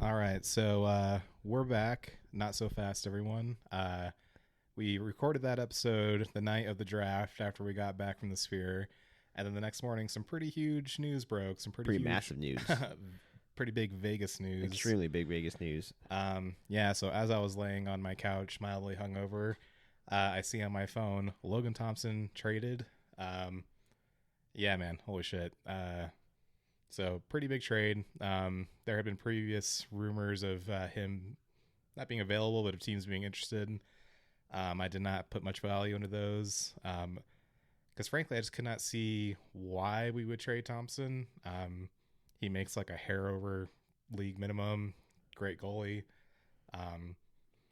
All right, so we're back. Not so fast, everyone. We recorded that episode the night of the draft after we got back from the Sphere, and then the next morning, some pretty huge news broke. Some pretty huge, massive news. pretty big Vegas news. Extremely big Vegas news. Yeah. So as I was laying on my couch, mildly hungover, I see on my phone Logan Thompson traded. Yeah, man, holy shit. So pretty big trade. There had been previous rumors of him not being available, but of teams being interested. I did not put much value into those because frankly, I just could not see why we would trade Thompson. He makes like a hair over league minimum. Great goalie.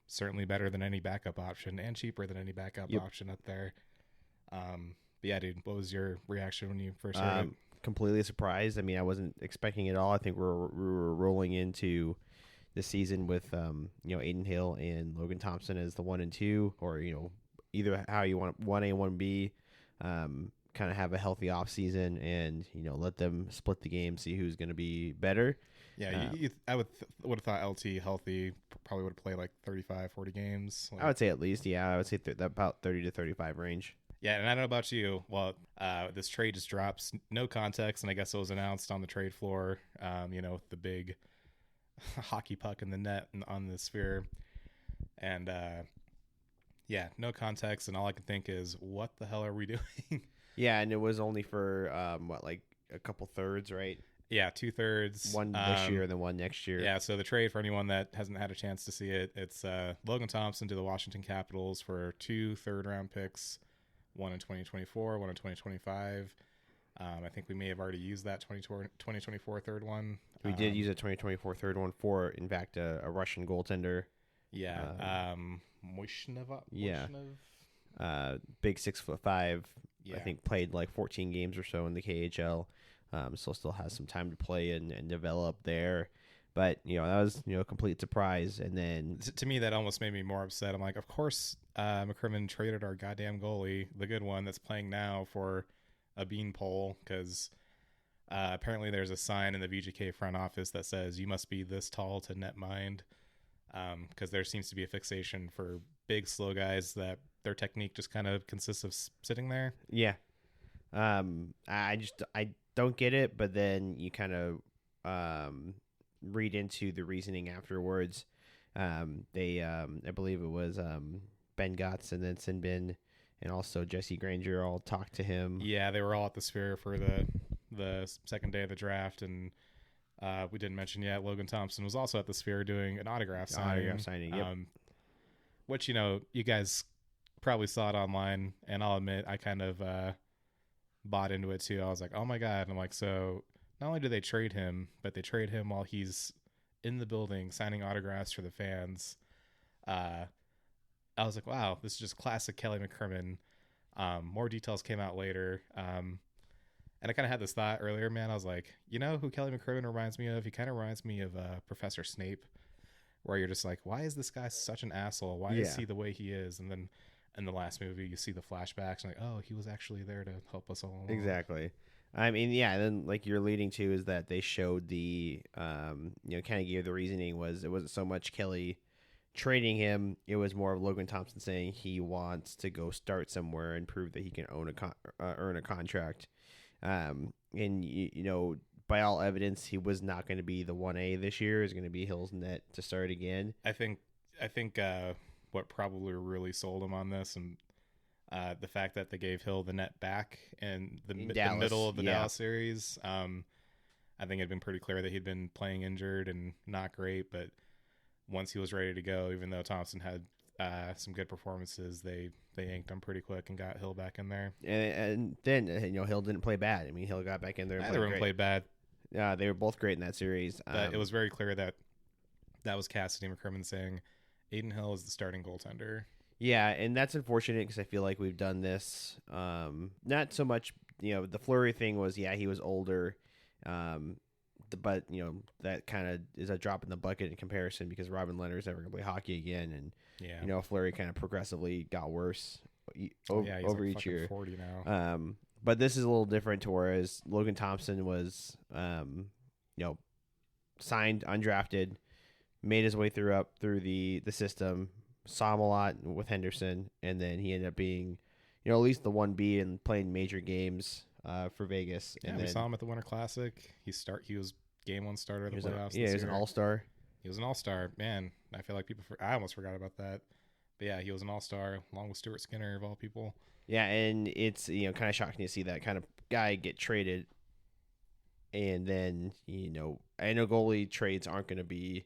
Certainly better than any backup option and cheaper than any backup option up there. But yeah, dude, what was your reaction when you first heard it? Completely surprised. I mean, I wasn't expecting it all. I think we were rolling into the season with Aiden Hill and Logan Thompson as the 1 and 2, or either how you want 1A and 1B. Kind of have a healthy off season and let them split the game, see who's going to be better. Yeah, I would have thought LT healthy probably would have played like 35, 40 games. I would say at least, I would say about 30 to 35 range. Yeah, and I don't know about you. Well, this trade just drops, no context, and I guess it was announced on the trade floor. The big hockey puck in the net on the Sphere, and no context, and all I can think is, what the hell are we doing? Yeah, and it was only for like a couple thirds, right? Yeah, 2/3. One this year, then one next year. Yeah, so the trade, for anyone that hasn't had a chance to see it, it's Logan Thompson to the Washington Capitals for 2 third-round picks, one in 2024, one in 2025. I think we may have already used that 2024 third one. We did use a 2024 third one for, in fact, a Russian goaltender. Yeah, Moishnov. Yeah, big 6'5". Yeah. I think played like 14 games or so in the KHL. So still has some time to play and develop there. But, that was, a complete surprise. And then to me, that almost made me more upset. I'm like, of course, McCrimmon traded our goddamn goalie, the good one that's playing now, for a beanpole, because apparently there's a sign in the VGK front office that says you must be this tall to net mind, because there seems to be a fixation for big, slow guys that their technique just kind of consists of sitting there. Yeah. I don't get it, but then you kind of read into the reasoning afterwards. They I believe it was Ben Gotts and then Sinbin and also Jesse Granger all talked to him. Yeah, they were all at the Sphere for the second day of the draft, and we didn't mention yet Logan Thompson was also at the Sphere doing an autograph signing. Yep. Which you guys probably saw it online, and I'll admit I kind of bought into it too. I was like, oh my god. And I'm like, so not only do they trade him, but they trade him while he's in the building signing autographs for the fans. I was like, wow, this is just classic Kelly McCrimmon. More details came out later. And I kind of had this thought earlier, man. I was like, who Kelly McCrimmon reminds me of? He kind of reminds me of Professor Snape, where you're just like, why is this guy such an asshole? Why is he the way he is? And then in the last movie, you see the flashbacks, and like, oh, he was actually there to help us all along. Exactly. I mean, yeah, and then like you're leading to is that they showed the, kind of gave the reasoning was it wasn't so much Kelly trading him. It was more of Logan Thompson saying he wants to go start somewhere and prove that he can earn a contract. And, by all evidence, he was not going to be the 1A this year. Is going to be Hill's net to start again. I think what probably really sold him on this, and the fact that they gave Hill the net back in the middle of the Dallas series. I think it had been pretty clear that he'd been playing injured and not great, but once he was ready to go, even though Thompson had some good performances, they yanked him pretty quick and got Hill back in there. And then Hill didn't play bad. I mean, Hill got back in there. Neither of them played bad. They were both great in that series. But it was very clear that was Cassidy McCrimmon saying Aiden Hill is the starting goaltender. Yeah, and that's unfortunate because I feel like we've done this. Not so much, the Fleury thing was, he was older. But, that kind of is a drop in the bucket in comparison because Robin Leonard's never going to play hockey again. And, Fleury kind of progressively got worse over like each year. 40 now. But this is a little different to whereas Logan Thompson was, signed undrafted. made his way through the system, saw him a lot with Henderson, and then he ended up being, at least the 1B and playing major games for Vegas. Yeah, And we then saw him at the Winter Classic. He was game one starter of the playoffs. he was an all-star. He was an all-star. Man, I feel like I almost forgot about that. But yeah, he was an all-star along with Stuart Skinner of all people. Yeah, and it's kind of shocking to see that kind of guy get traded. And then I know goalie trades aren't going to be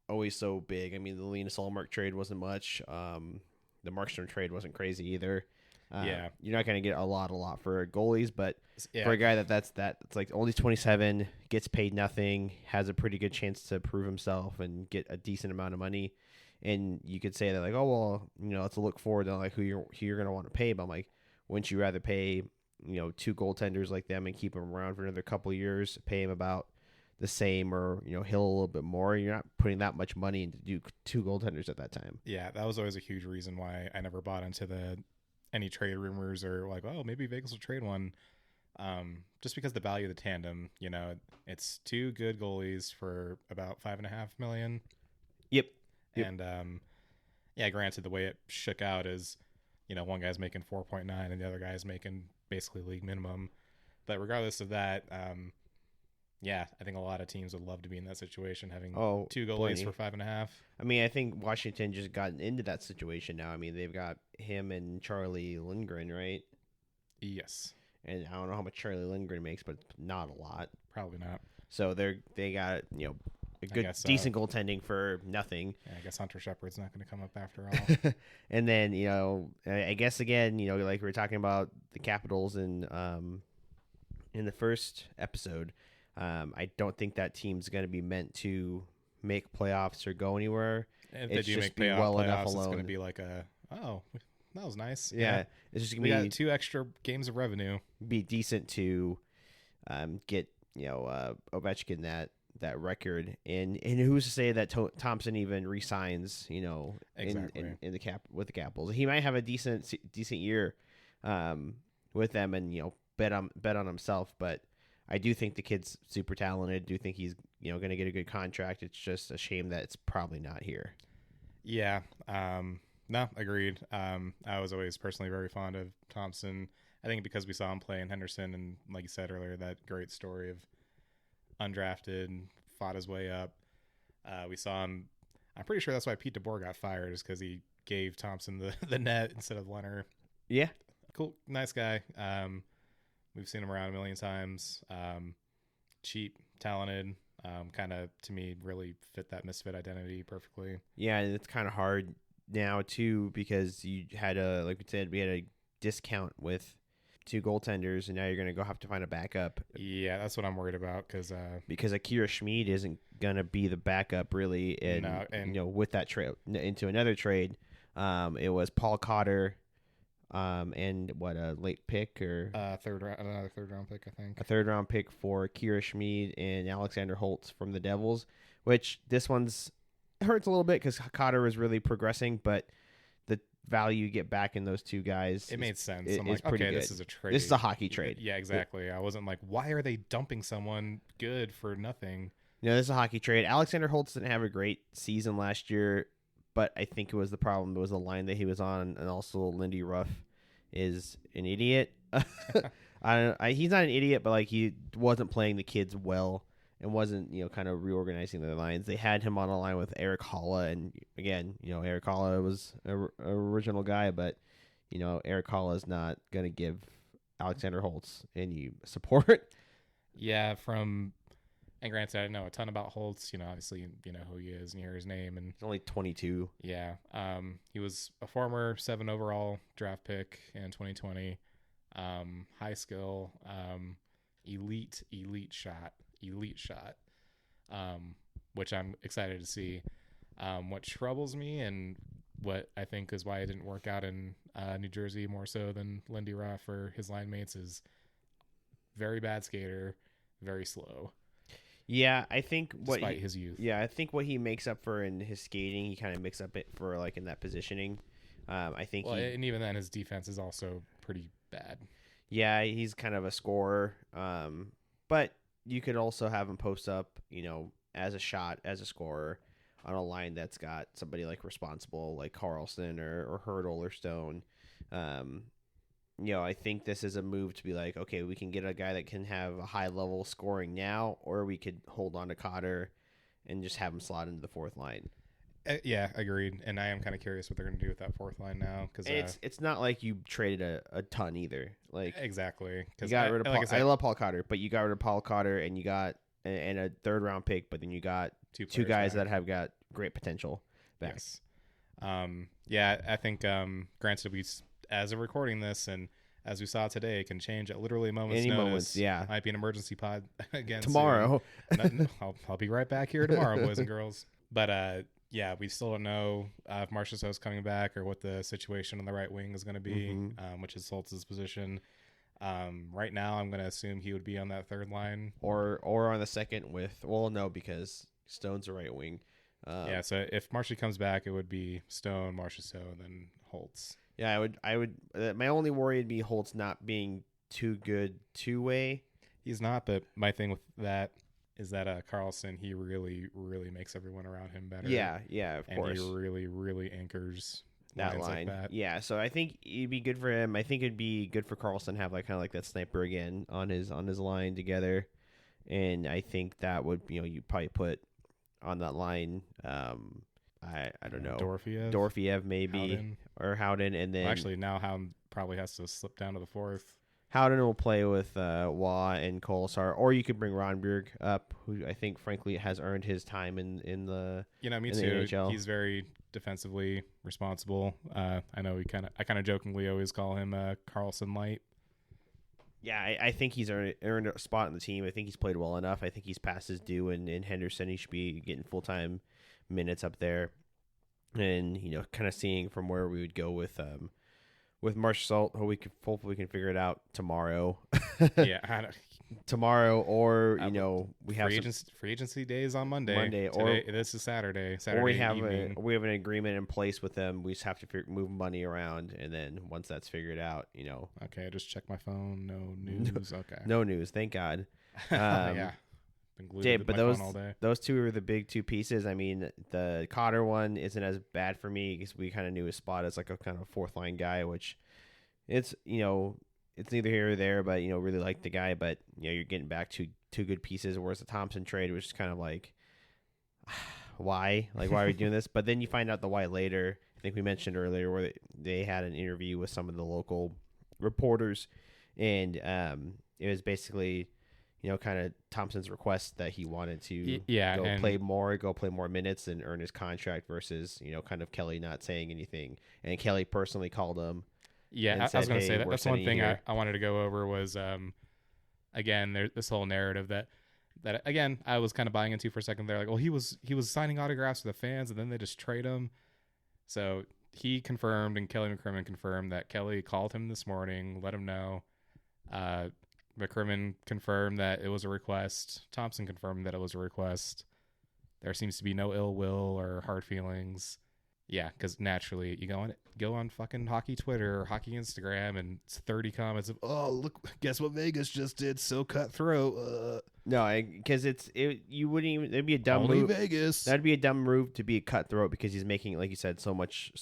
always so big. I mean, the Linus Ullmark trade wasn't much. The Markstrom trade wasn't crazy either. Yeah, you're not going to get a lot for goalies, but yeah. for a guy it's like only 27, gets paid nothing, has a pretty good chance to prove himself and get a decent amount of money. And you could say that like, oh well, let's look forward to like who you're going to want to pay. But I'm like, wouldn't you rather pay 2 goaltenders like them and keep them around for another couple of years, pay him about the same or he'll a little bit more? You're not putting that much money into 2 goaltenders at that time. Yeah, that was always a huge reason why I never bought into any trade rumors or like, oh, maybe Vegas will trade one. Just because the value of the tandem, it's 2 good goalies for about $5.5 million. Yep. And yeah, granted, the way it shook out is, one guy's making 4.9 and the other guy's making basically league minimum. But regardless of that, yeah, I think a lot of teams would love to be in that situation, having 2 goalies for 5.5. I mean, I think Washington just gotten into that situation now. I mean, they've got him and Charlie Lindgren, right? Yes. And I don't know how much Charlie Lindgren makes, but not a lot. Probably not. So they got a good decent goaltending for nothing. Yeah, I guess Hunter Shepard's not going to come up after all. And then I guess again like we were talking about the Capitals in the first episode. I don't think that team's going to be meant to make playoffs or go anywhere. If they do make playoffs, it's going to be like that was nice. Yeah. It's just going to be got 2 extra games of revenue. Be decent to get Ovechkin that record, and who's to say that Thompson even resigns exactly. in the with the Capitals. He might have a decent year with them and bet on himself, but I do think the kid's super talented. Do think he's going to get a good contract. It's just a shame that it's probably not here. Yeah. No, agreed. I was always personally very fond of Thompson. I think because we saw him play in Henderson, and like you said earlier, that great story of undrafted and fought his way up. We saw him. I'm pretty sure that's why Pete DeBoer got fired, is because he gave Thompson the net instead of Leonard. Yeah, cool, nice guy. We've seen him around a million times. Cheap, talented. Kind of, to me, really fit that misfit identity perfectly. Yeah, and it's kind of hard now too, because you had like we said, we had a discount with 2 goaltenders, and now you're going to have to find a backup. Yeah, that's what I'm worried about, because Akira Schmid isn't going to be the backup really, and with that trade into another trade, it was Paul Cotter, and a late pick or another third round pick, I think. A third round pick for Akira Schmid and Alexander Holtz from the Devils, which this one's hurts a little bit because Cotter is really progressing, but the value you get back in those 2 guys, made sense. I'm like, okay, this is a trade. This is a hockey trade. Yeah, exactly. I wasn't like, why are they dumping someone good for nothing? This is a hockey trade. Alexander Holtz didn't have a great season last year, but I think it was the problem. It was the line that he was on, and also Lindy Ruff is an idiot. He's not an idiot, but like he wasn't playing the kids well. And wasn't, kind of reorganizing their lines. They had him on a line with Eric Holla, and again, Eric Holla was an original guy, but Eric Holla is not going to give Alexander Holtz any support. Yeah, and granted, I know a ton about Holtz. Obviously, you know who he is, and you hear his name, and he's only 22. Yeah, he was a former 7 overall draft pick in 2020. High skill, elite shot. Which I'm excited to see. What troubles me, and what I think is why it didn't work out in New Jersey more so than Lindy Ruff or his line mates, is very bad skater, very slow. Yeah, I think despite his youth. Yeah, I think what he makes up for in his skating, he kind of makes up it for like in that positioning. I think. Well, and even then, his defense is also pretty bad. Yeah, he's kind of a scorer, but you could also have him post up, as a shot, as a scorer on a line that's got somebody like responsible, like Carlson or Hurdle or Stone. I think this is a move to be like, okay, we can get a guy that can have a high level scoring now, or we could hold on to Cotter and just have him slot into the fourth line. Yeah, agreed. And I am kind of curious what they're going to do with that fourth line now, because it's not like you traded a ton either. Like exactly, you got rid of Paul, I love Paul Cotter, but you got rid of Paul Cotter and you got and a third round pick, but then you got two guys that have got great potential back. Yes. Yeah, I think granted we as of recording this and as we saw today, it can change at literally a moment's notice. Yeah, might be an emergency pod again tomorrow. I'll be right back here tomorrow, boys and girls. But yeah, we still don't know if Marchessault's coming back or what the situation on the right wing is going to be, which is Holtz's position. Right now, I'm going to assume he would be on that third line or on the second no, because Stone's a right wing. Yeah, so if Marshy comes back, it would be Stone, Marchessault, and then Holtz. Yeah, I would. My only worry would be Holtz not being too good two-way. He's not, but my thing with that is that Carlson, he really, really makes everyone around him better. Yeah, of course. And he really, really anchors that line. Like that. Yeah, so I think it'd be good for him. I think it'd be good for Carlson to have like kind of like that sniper again on his line together, and I think that would you'd probably put on that line. I don't know. Dorofiev maybe. Howden. Or Howden. And then actually now Howden probably has to slip down to the fourth. Howden will play with Waugh and Kolesar, or you could bring Ronberg up, who I think frankly has earned his time in the me too. NHL. He's very defensively responsible. I know I kind of jokingly always call him Carlson light. Yeah, I think he's earned a spot in the team. I think he's played well enough. I think he's past his due in Henderson. He should be getting full-time minutes up there. And, kind of seeing from where we would go with Marchessault, hopefully we can figure it out tomorrow. Yeah. Tomorrow, or, we have free agency days on Monday. Or this is Saturday or we have evening. We have an agreement in place with them. We just have to move money around, and then once that's figured out, Okay, I just checked my phone. No news. Okay. No news. Thank God. Yeah. Been glued to my phone all day. Those two are the big two pieces. I mean, the Cotter one isn't as bad for me because we kind of knew his spot as like a kind of fourth line guy, which it's it's neither here or there, but really like the guy, but you're getting back to two good pieces. Whereas the Thompson trade was just kind of like, why are we doing this? But then you find out the why later. I think we mentioned earlier where they had an interview with some of the local reporters, and it was basically kind of Thompson's request that he wanted to go play more minutes and earn his contract versus kind of Kelly not saying anything, and Kelly personally called him. Yeah, I was going to say that's one thing I wanted to go over was, again, there's this whole narrative that again I was kind of buying into for a second there. Like, well, he was signing autographs for the fans, and then they just trade him. So he confirmed, and Kelly McCrimmon confirmed that Kelly called him this morning, let him know. McCrimmon confirmed that it was a request. Thompson confirmed that it was a request. There seems to be no ill will or hard feelings. Yeah, because naturally you go on fucking hockey Twitter or hockey Instagram, and it's 30 comments of, oh, look, guess what Vegas just did? So cutthroat. No, because you wouldn't even. It'd be a dumb Only move. Vegas. That'd be a dumb move to be a cutthroat because he's making, like you said, so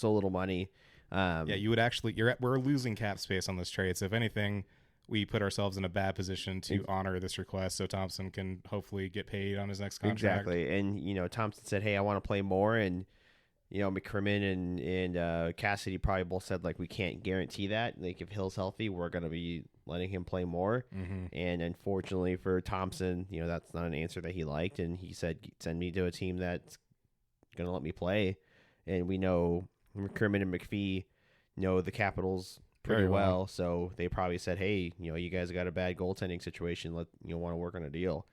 little money. Yeah, you would actually. We're losing cap space on this trade. So if anything, we put ourselves in a bad position to honor this request, so Thompson can hopefully get paid on his next contract. Exactly, and Thompson said, "Hey, I want to play more," and McCrimmon and Cassidy probably both said like we can't guarantee that. Like if Hill's healthy, we're gonna be letting him play more. Mm-hmm. And unfortunately for Thompson, that's not an answer that he liked, and he said send me to a team that's gonna let me play. And we know McCrimmon and McPhee know the Capitals pretty well, so they probably said, hey, you guys got a bad goaltending situation. Want to work on a deal,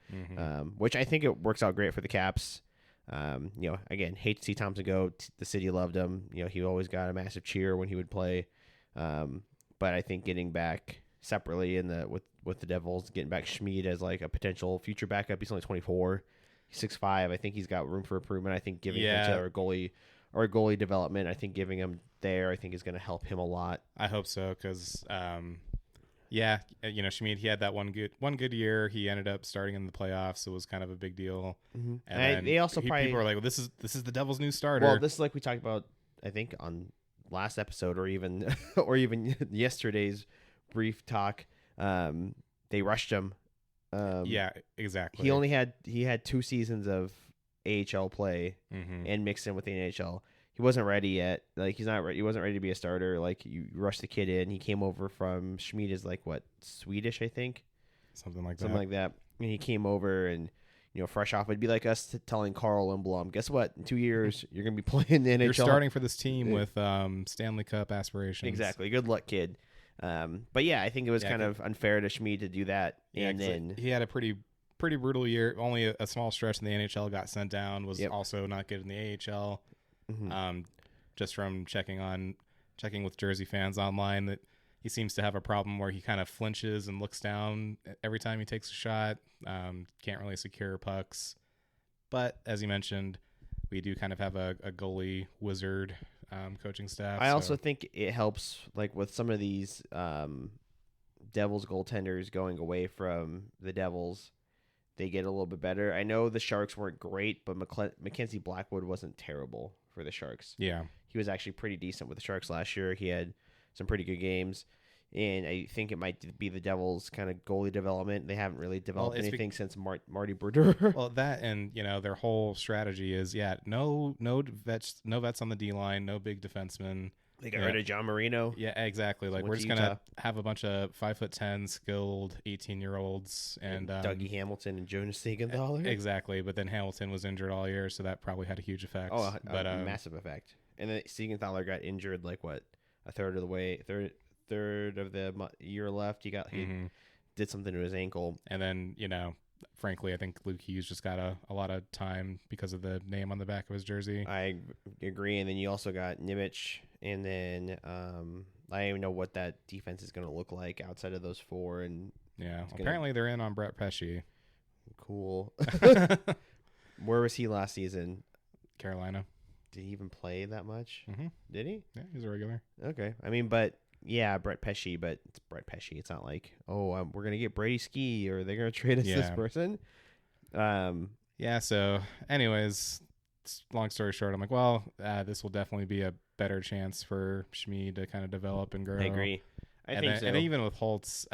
which I think it works out great for the Caps. Again, hate to see Thompson go. The city loved him. He always got a massive cheer when he would play. But I think getting back separately with the Devils, getting back Schmid as like a potential future backup. He's only 24, he's 6'5". I think he's got room for improvement. I think giving him to our goalie development, I think giving him there, I think is going to help him a lot. I hope so, because Yeah, Schmid, he had that one good year. He ended up starting in the playoffs, so it was kind of a big deal. Mm-hmm. And then they also probably people were like, "Well, this is the Devil's new starter." Well, this is like we talked about, I think, on last episode or even or even yesterday's brief talk. They rushed him. Yeah, exactly. He had 2 seasons of AHL play and mixed in with the NHL. He wasn't ready yet. Like he's not ready. He wasn't ready to be a starter. Like you rushed the kid in. He came over from Schmid is like what, Swedish, I think, something like that. And he came over and fresh off. It'd be like us telling Carl Lindblom, guess what? In 2 years you're gonna be playing the NHL. You're starting for this team with Stanley Cup aspirations. Exactly. Good luck, kid. But yeah, I think it was kind of unfair to Schmid to do that. Yeah, and then he had a pretty brutal year. Only a small stretch in the NHL, got sent down. Was also not good in the AHL. Just from checking with Jersey fans online, that he seems to have a problem where he kind of flinches and looks down every time he takes a shot. Can't really secure pucks. But as you mentioned, we do kind of have a goalie wizard coaching staff. I also think it helps, like with some of these Devils goaltenders going away from the Devils, they get a little bit better. I know the Sharks weren't great, but Mackenzie Blackwood wasn't terrible for the Sharks. Yeah. He was actually pretty decent with the Sharks last year. He had some pretty good games. And I think it might be the Devils' kind of goalie development. They haven't really developed anything since Marty Brodeur. Well, that and their whole strategy is no vets on the D line, no big defensemen. They got rid of John Marino. Yeah, exactly. Like we're just gonna have a bunch of 5'10" skilled 18-year-olds and Dougie Hamilton and Jonas Siegenthaler. Exactly, but then Hamilton was injured all year, so that probably had a huge effect. Oh, but a massive effect. And then Siegenthaler got injured like what, a third of the year left. He did something to his ankle, and then frankly, I think Luke Hughes just got a lot of time because of the name on the back of his jersey. I agree. And then you also got Nimich, and then I don't even know what that defense is going to look like outside of those 4. And apparently they're in on Brett Pesce. Cool. Where was he last season? Carolina. Did he even play that much? Did he? Yeah, he's a regular. Okay. I mean, but yeah, Brett Pesce, but it's Brett Pesce. It's not like, we're going to get Brady Ski or they're going to trade us this person. Yeah, so anyways, long story short, I'm like, well, this will definitely be a better chance for Schmid to kind of develop and grow. I agree. I think so. And even with Holtz,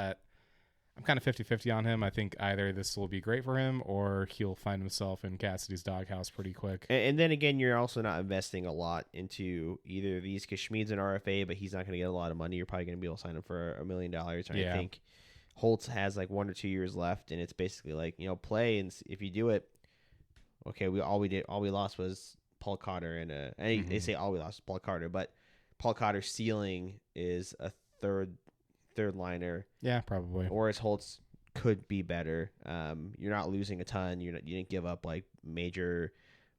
I'm kind of 50-50 on him. I think either this will be great for him or he'll find himself in Cassidy's doghouse pretty quick. And then again, you're also not investing a lot into either of these because Schmid's an RFA, but he's not going to get a lot of money. You're probably going to be able to sign him for $1 million. I think Holtz has like 1 or 2 years left, and it's basically like, play, and if you do it, okay, all we lost was Paul Cotter, and they say all we lost was Paul Cotter, but Paul Cotter's ceiling is a third liner. Yeah, probably. Whereas Holtz could be better. You're not losing a ton. You didn't give up like major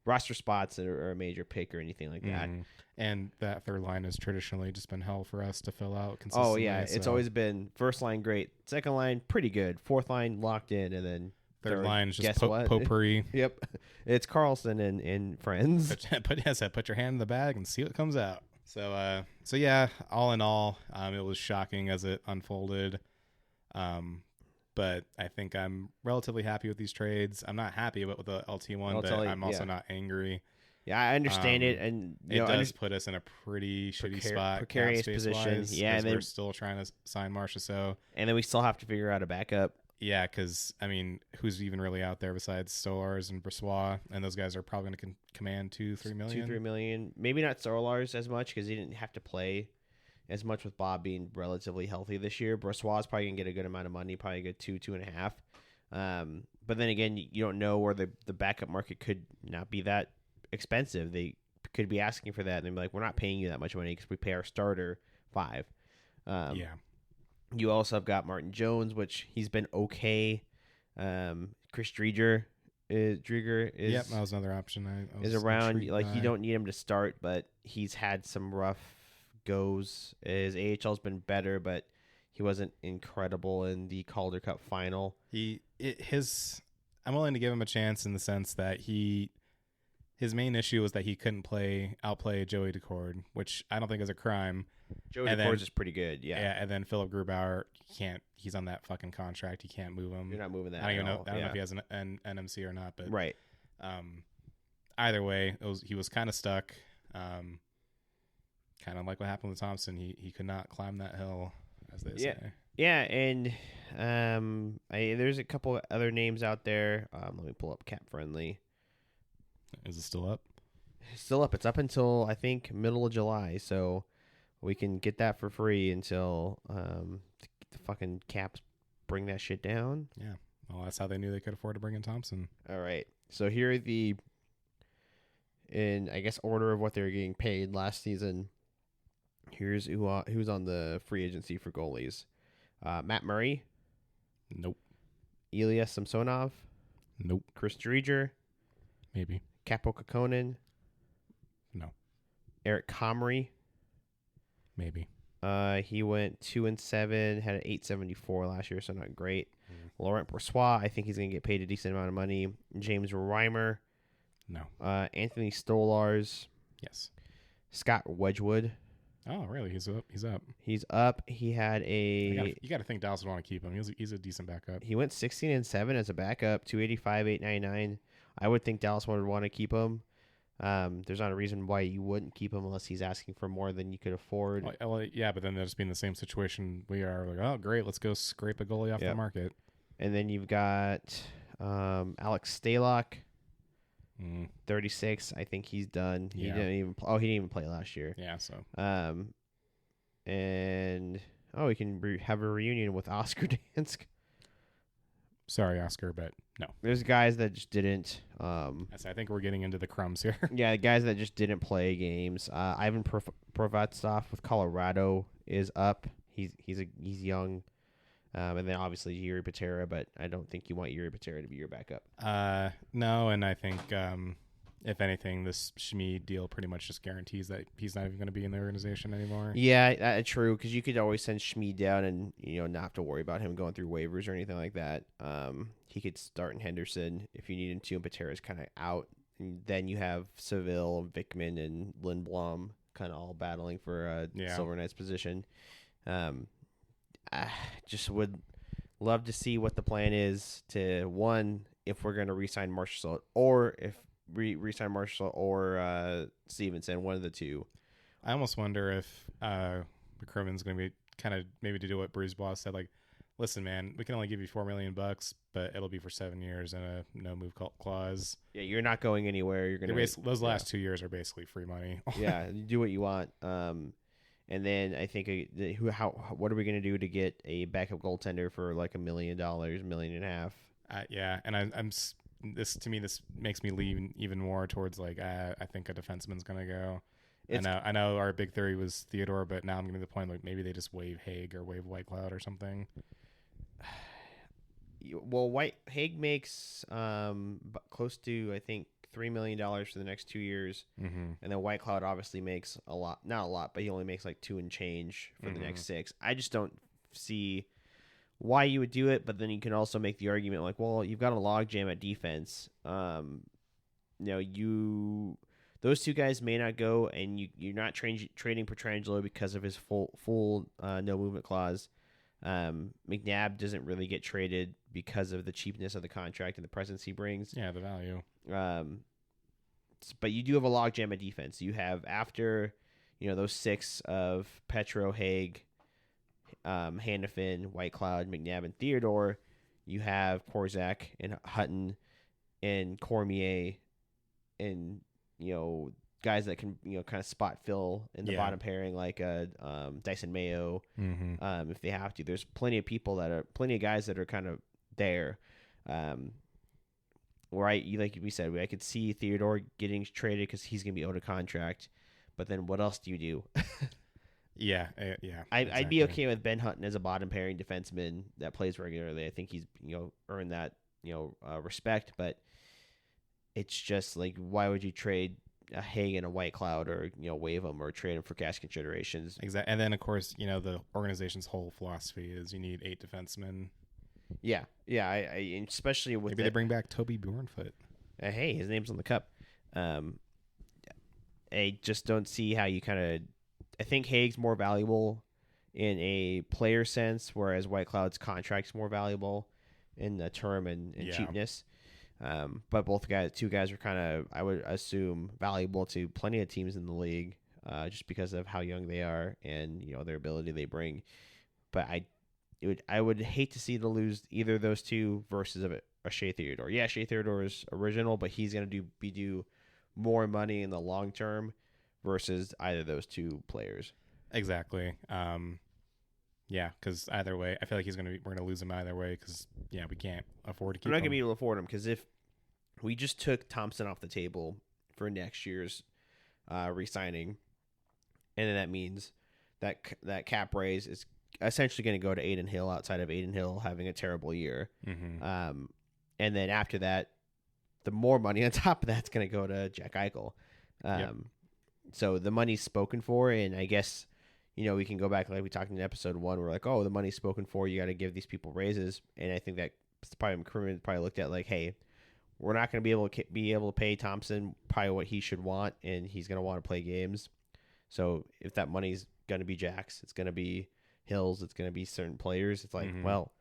roster spots or a major pick or anything like that. And that third line has traditionally just been hell for us to fill out consistently. Oh yeah, it's always been first line great, second line pretty good, fourth line locked in, and then third line is just what? potpourri. Yep, it's Carlson and friends. Put your hand in the bag and see what comes out. So yeah, all in all, it was shocking as it unfolded. But I think I'm relatively happy with these trades. I'm not happy with the LT one, but I'm also not angry. Yeah, I understand it, and it does put us in a pretty shitty spot, precarious position. Yeah, and we're still trying to sign Marchessault, and then we still have to figure out a backup. Yeah, because I mean, who's even really out there besides Stolars and Brossoit, and those guys are probably going to command $2-3 million. $2-3 million, maybe not Stolars as much because he didn't have to play as much with Bob being relatively healthy this year. Brossoit's probably going to get a good amount of money, probably a good 2.5. But then again, you don't know where the backup market could not be that expensive. They could be asking for that, and they'd be like, "We're not paying you that much money because we pay our starter $5." Yeah. You also have got Martin Jones, which he's been okay. Chris Drieger is yep, that was another option. Is around. Like you don't need him to start, but he's had some rough goes. His AHL's been better, but he wasn't incredible in the Calder Cup final. I'm willing to give him a chance in the sense that he his main issue was that he couldn't outplay Joey Decord, which I don't think is a crime. Joey And Decor's is pretty good. Yeah. and then Philip Grubauer can't. He's on that fucking contract. He can't move him. You're not moving that. I don't even at know. all. I don't know if he has an NMC or not, but Right. Either way, he was kind of stuck. Kind of like what happened with Thompson. He could not climb that hill, as they say. Yeah, and there's a couple other names out there. Let me pull up Cap Friendly. Is it still up? It's still up. It's up until I think middle of July, so we can get that for free until the fucking Caps bring that shit down. Yeah. Well, that's how they knew they could afford to bring in Thompson. All right. So here are in I guess order of what they were getting paid last season. Here's who's on the free agency for goalies. Matt Murray. Nope. Ilya Samsonov. Nope. Chris Driedger. Maybe. Capo Kakkonen. No. Eric Comrie. Maybe. He went 2-7, had an 874 last year, so not great. Laurent Brossoit, I think he's going to get paid a decent amount of money. James Reimer. No. Anthony Stolars. Yes. Scott Wedgwood. Oh, really? He's up. He's up. He had You got to think Dallas would want to keep him. He's a decent backup. He went 16-7 as a backup, 285, 899. I would think Dallas would want to keep him. There's not a reason why you wouldn't keep him unless he's asking for more than you could afford. Well, yeah, but then they'll just be in the same situation we are. Like, oh, great, let's go scrape a goalie off the market. And then you've got Alex Stalock, 36. I think he's done. He didn't even play last year. Yeah, so. And we can have a reunion with Oscar Dansk. Sorry, Oscar, but no. There's guys that just didn't. I think we're getting into the crumbs here. Yeah, guys that just didn't play games. Ivan Provatstov with Colorado is up. He's young. And then obviously Yuri Patera, but I don't think you want Yuri Patera to be your backup. No, and I think if anything, this Schmid deal pretty much just guarantees that he's not even going to be in the organization anymore. Yeah, true, because you could always send Schmid down and not have to worry about him going through waivers or anything like that. He could start in Henderson if you need him to, and Patera's kind of out. And then you have Seville, Vickman, and Lindblom kind of all battling for a Silver Knights position. I just would love to see what the plan is to, one, if we're going to re-sign Marchessault, or if re-sign Marchessault or Stevenson, one of the two. I almost wonder if McCrimmon's going to be kind of maybe to do what Bruce Boss said, like, listen, man, we can only give you $4 million, but it'll be for 7 years and a no move what Yeah, you're not going anywhere. You're going to those last 2 years are basically free money. Yeah, you do what you want. And then I think what are we going to do to get a backup goaltender for like $1 million, $1.5 million? Yeah, and this makes me lean even more towards like I think a defenseman's going to go. I know our big theory was Theodore, but now I'm getting to the point like maybe they just waive Haig or waive Whitecloud or something. Well, Haig makes close to, I think, $3 million for the next 2 years, and then Whitecloud obviously makes a lot, not a lot, but he only makes like 2 and change for the next 6. I just don't see why you would do it, but then you can also make the argument like, well, you've got a logjam at defense. Those two guys may not go, and you're not trading Pietrangelo because of his full no movement clause. McNabb doesn't really get traded because of the cheapness of the contract and the presence he brings. Yeah, the value. But you do have a logjam at defense. You have, after those 6 of Petro, Haig, Hannafin, Whitecloud, McNabb, and Theodore, you have Korczak and Hutton and Cormier and guys that can kind of spot fill in the bottom pairing, like Dyson Mayo, if they have to. There's plenty of guys that are kind of there. Right, like we said, I could see Theodore getting traded because he's going to be out of contract. But then what else do you do? Yeah. I'd be okay with Ben Hutton as a bottom pairing defenseman that plays regularly. I think he's earned that respect. But it's just like, why would you trade a Haig and a Whitecloud, or waive them or trade them for cash considerations? Exactly. And then of course the organization's whole philosophy is you need 8 defensemen. Yeah. I especially with maybe they bring back Toby Bjornfoot. Hey, his name's on the cup. Um, I just don't see how you kind of. I think Haig's more valuable in a player sense, whereas White Cloud's contract's more valuable in the term and cheapness. But two guys are kind of, I would assume, valuable to plenty of teams in the league, just because of how young they are and their ability they bring. But I would hate to see to lose either of those two versus a Shea Theodore. Yeah, Shea Theodore is original, but he's gonna do more money in the long term versus either of those two players. Exactly. Yeah, because either way, I feel like we're gonna lose him either way. Because we can't afford to keep. We're not gonna him. be able to afford him because if we just took Thompson off the table for next year's re-signing, and then that means that cap raise is essentially going to go to Aiden Hill outside of Aiden Hill having a terrible year. Mm-hmm. And then after that, the more money on top of that's going to go to Jack Eichel. So the money's spoken for, and I guess, we can go back like we talked in episode 1. We're like, oh, the money's spoken for. You got to give these people raises. And I think that McCrimmon probably looked at like, hey, we're not going to be able to pay Thompson probably what he should want, and he's going to want to play games. So if that money's going to be Jack's, it's going to be Hills, it's going to be certain players. It's like, well,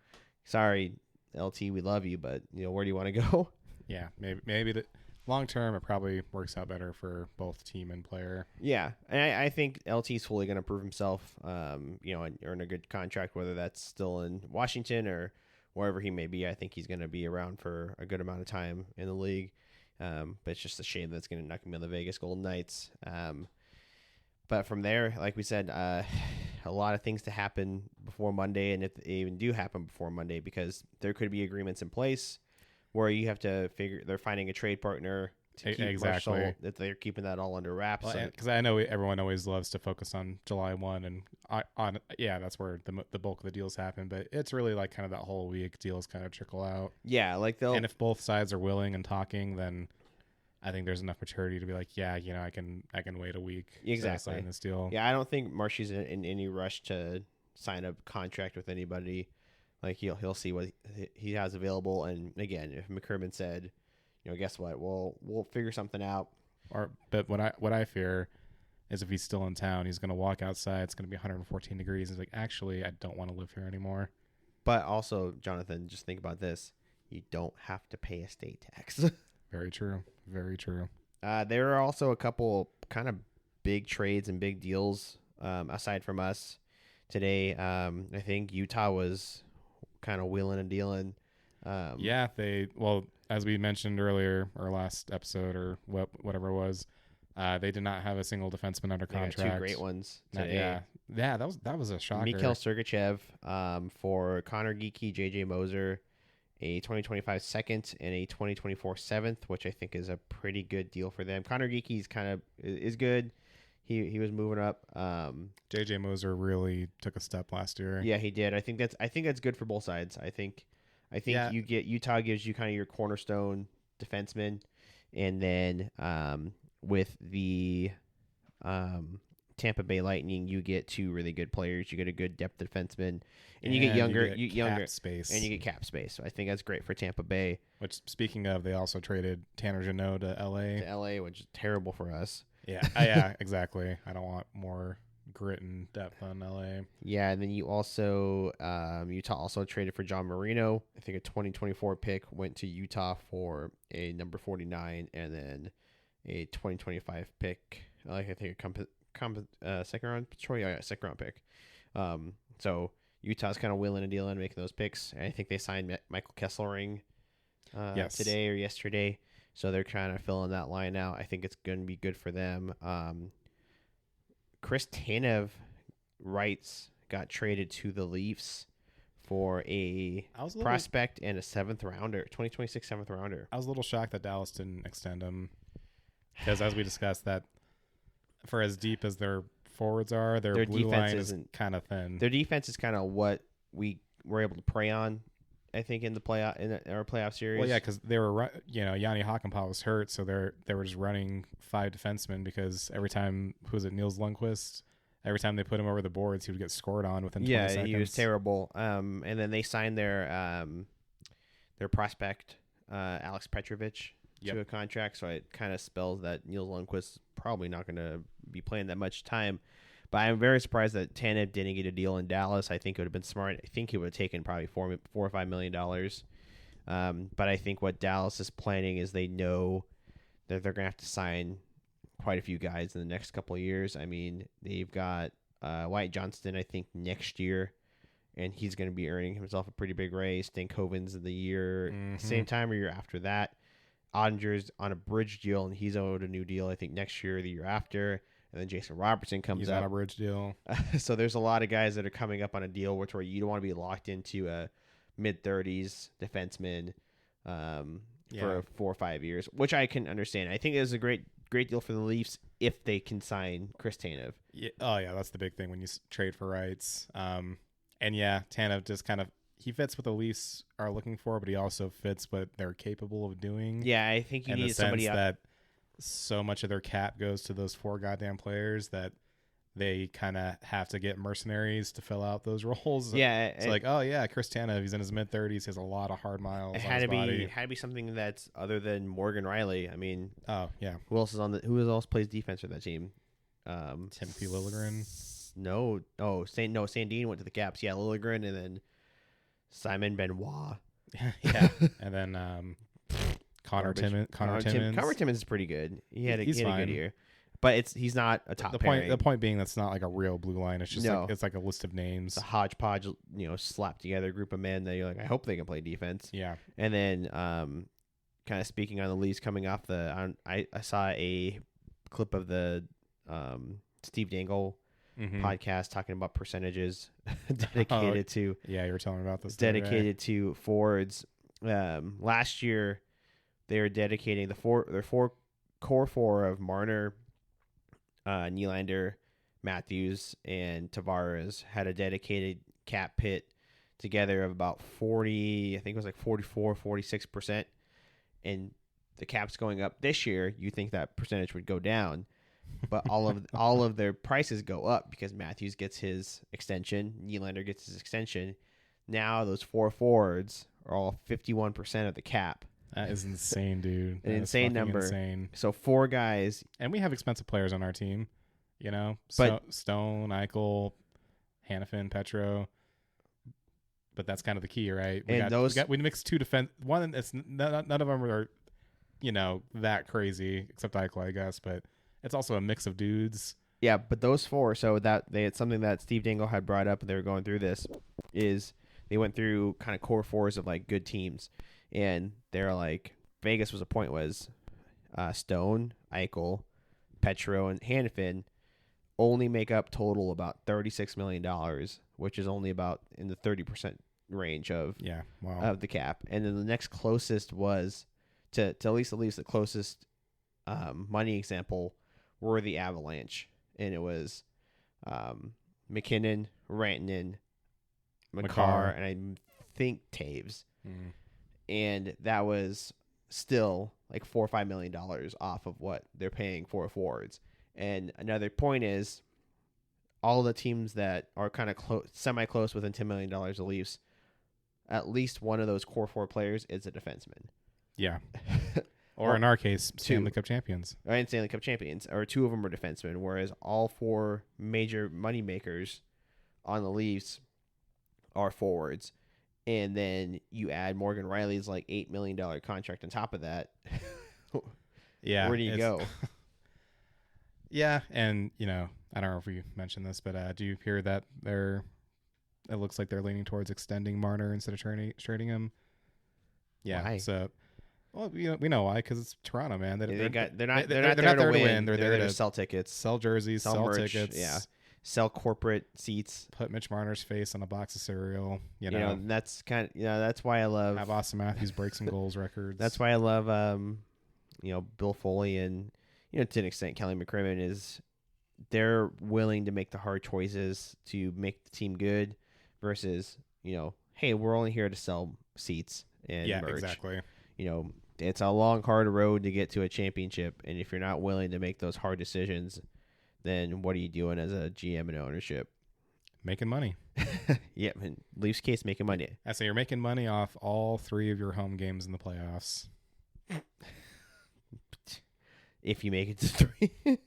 sorry, LT, we love you, but where do you want to go? Yeah, maybe the long term it probably works out better for both team and player. Yeah, and I think LT's fully going to prove himself, and earn a good contract, whether that's still in Washington or wherever he may be. I think he's going to be around for a good amount of time in the league. But it's just a shame that's going to knock him on the Vegas Golden Knights. But from there, like we said, a lot of things to happen before Monday, and if they even do happen before Monday, because there could be agreements in place where you have to figure they're finding a trade partner to keep Marshall, that they're keeping that all under wraps. Because I know everyone always loves to focus on July 1, and that's where the bulk of the deals happen. But it's really like kind of that whole week deals kind of trickle out. Yeah, and if both sides are willing and talking, then I think there's enough maturity to be like, I can wait a week to sign this deal. Yeah, I don't think Marshy's in any rush to sign a contract with anybody. Like he'll see what he has available, and again, if McCrimmon said, guess what, we'll figure something out. But what I fear is if he's still in town, he's gonna walk outside. It's gonna be 114 degrees. He's like, actually, I don't want to live here anymore. But also, Jonathan, just think about this: you don't have to pay a state tax. Very true. Very true. There are also a couple kind of big trades and big deals aside from us today. I think Utah was kind of wheeling and dealing. As we mentioned earlier, or last episode, or whatever it was, they did not have a single defenseman under contract. Two great ones today. Yeah, that was a shocker. Mikhail Sergachev for Connor Geekie, JJ Moser, a 2025 second and a 2024 seventh, which I think is a pretty good deal for them. Connor Geekie's is good. He was moving up. JJ Moser really took a step last year. Yeah, he did. I think that's good for both sides. I think you get Utah gives you kind of your cornerstone defenseman, and then with the Tampa Bay Lightning, you get two really good players. You get a good depth defenseman, and you get younger space, and you get cap space. So I think that's great for Tampa Bay. Which, speaking of, they also traded Tanner Jeannot to LA. Which is terrible for us. Yeah, exactly. I don't want more grit and depth on LA. Yeah, and then you also Utah also traded for John Marino. I think a 2024 pick went to Utah for a number 49, and then a 2025 pick. I think second round pick. So Utah's kind of willing and dealing, making those picks. And I think they signed Michael Kesselring today or yesterday. So they're trying to fill in that line out. I think it's going to be good for them. Chris Tanev got traded to the Leafs for a prospect and a 2026 seventh rounder. I was a little shocked that Dallas didn't extend him, because as we discussed, that for as deep as their forwards are, their blue line is kind of thin. Their defense is kind of what we were able to prey on, I think, in our playoff series. Well, yeah, because they were, Yanni Hakanpää was hurt, so they were just running 5 defensemen, because every time, Niels Lundqvist, every time they put him over the boards, he would get scored on within 20 seconds. Yeah, he was terrible. And then they signed their prospect, Alex Petrovic. to a contract, so it kind of spells that Neil Lundqvist is probably not going to be playing that much time. But I'm very surprised that Tanev didn't get a deal in Dallas. I think it would have been smart. I think he would have taken probably $4 or $5 million. But I think what Dallas is planning is they know that they're going to have to sign quite a few guys in the next couple of years. I mean, they've got Wyatt Johnston, I think, next year, and he's going to be earning himself a pretty big raise. Stankoven's the year, same time or year after that. Ottinger's on a bridge deal, and he's owed a new deal, I think, next year or the year after. And then Jason Robertson comes up. He's on a bridge deal. So there's a lot of guys that are coming up on a deal where you don't want to be locked into a mid-30s defenseman for 4 or 5 years, which I can understand. I think it is a great deal for the Leafs if they can sign Chris Tanev. Yeah. Oh, yeah, that's the big thing when you trade for rights. And, yeah, Tanev just kind of he fits what the Leafs are looking for, but he also fits what they're capable of doing. Yeah, I think you need somebody that so much of their cap goes to those 4 goddamn players that they kind of have to get mercenaries to fill out those roles. Yeah, it's like, oh yeah, Chris Tanev, he's in his mid-30s, he has a lot of hard miles. It had to be something that's other than Morgan Riley. I mean, oh yeah, who else plays defense for that team? Timothy Liljegren. Sandin went to the Caps. Yeah, Liljegren, and then Simon Benoit. Yeah, and then Connor Timmins. Connor Timmins is pretty good. He had a good year, but he's not a top pairing. The point being that's not like a real blue line. It's just it's like a list of names, a hodgepodge, slapped together group of men that you're like, I hope they can play defense. Yeah, and then kind of speaking on the Leafs coming off I saw a clip of the Steve Dangle podcast talking about percentages dedicated to you were telling me about this dedicated to forwards. Last year they were dedicating their core four of Marner, Nylander, Matthews, and Tavares had a dedicated cap hit together of about 40, I think it was like 44, 46%. And the cap's going up this year. You think that percentage would go down, but all of their prices go up because Matthews gets his extension, Nylander gets his extension. Now those 4 forwards are all 51% of the cap. That is insane, dude. An insane number. Insane. So 4 guys, and we have expensive players on our team. But Stone, Eichel, Hannafin, Petro. But that's kind of the key, right? We mixed 2 defense. One, it's none of them are, that crazy except Eichel, I guess. But it's also a mix of dudes. Yeah, but those 4. So that they had something that Steve Dangle had brought up, and they were going through this. Is they went through kind of core 4s of like good teams, and they're like Vegas was Stone, Eichel, Petro, and Hannafin only make up total about $36 million, which is only about in the 30% range of the cap. And then the next closest was to at least the closest money example were the Avalanche, and it was McKinnon, Rantanen, Makar, and I think Taves. And that was still like $4 or $5 million off of what they're paying for forwards. And another point is all the teams that are kind of semi-close within $10 million of Leafs, at least one of those core 4 players is a defenseman. Yeah. Or in our case, Stanley Cup champions. And Stanley Cup champions, or 2 of them are defensemen, whereas all 4 major money makers on the Leafs are forwards. And then you add Morgan Riley's like $8 million contract on top of that. Yeah. Where do you go? Yeah, and I don't know if we mentioned this, but do you hear that it looks like they're leaning towards extending Marner instead of trading him? Yeah. Why? So, well, we know why, because it's Toronto, man. They're not there to win. They're there to sell tickets, sell jerseys, sell merch, tickets, sell corporate seats, put Mitch Marner's face on a box of cereal. That's kind of that's why I love have Austin Matthews break some goals records. That's why I love Bill Foley and to an extent Kelly McCrimmon is they're willing to make the hard choices to make the team good versus hey, we're only here to sell seats and merch. Exactly. It's a long, hard road to get to a championship, and if you're not willing to make those hard decisions, then what are you doing as a GM and ownership? Making money. Yeah, in Leafs case, making money. I say you're making money off all 3 of your home games in the playoffs. if you make it to 3.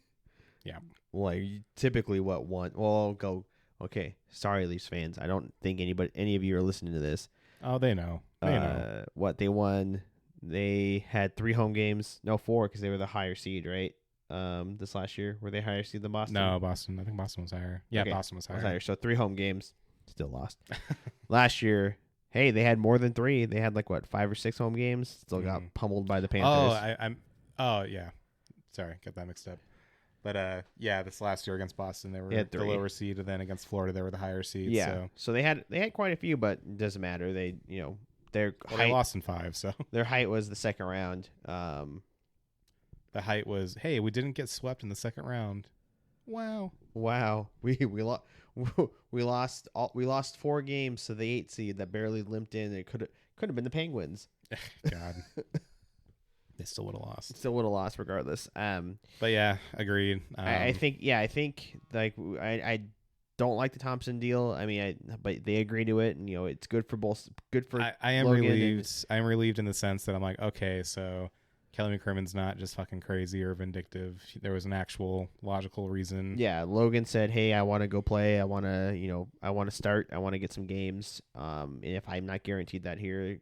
Yeah. Like typically what one? Well, I'll go. Okay, sorry, Leafs fans. I don't think any of you are listening to this. Oh, they know. They know. What they won? They had 3 home games. No, 4 because they were the higher seed, right? This last year were they higher seed than Boston? No, Boston. I think Boston was higher. Yeah, Okay. Boston was higher. So 3 home games, still lost. Last year, hey, they had more than 3. They had like what 5 or 6 home games. Still got pummeled by the Panthers. Oh, yeah. Sorry, got that mixed up. But yeah, this last year against Boston, they were the lower seed, and then against Florida, they were the higher seed. Yeah. So they had quite a few, but it doesn't matter. They their height, they lost in 5, so their height was the second round. The height was, hey, we didn't get swept in the second round. Wow. We lost 4 games to the 8 seed that barely limped in. It could have been the Penguins. God. They still would have lost. Still would have lost regardless. But yeah, agreed. I think like I don't like the Thompson deal. I mean, but they agree to it, and it's good for both. Good for. I am Logan relieved. I am relieved in the sense that I'm like, okay, so Kelly McCrimmon's not just fucking crazy or vindictive. There was an actual logical reason. Yeah, Logan said, "Hey, I want to go play. I want to start. I want to get some games. And if I'm not guaranteed that here."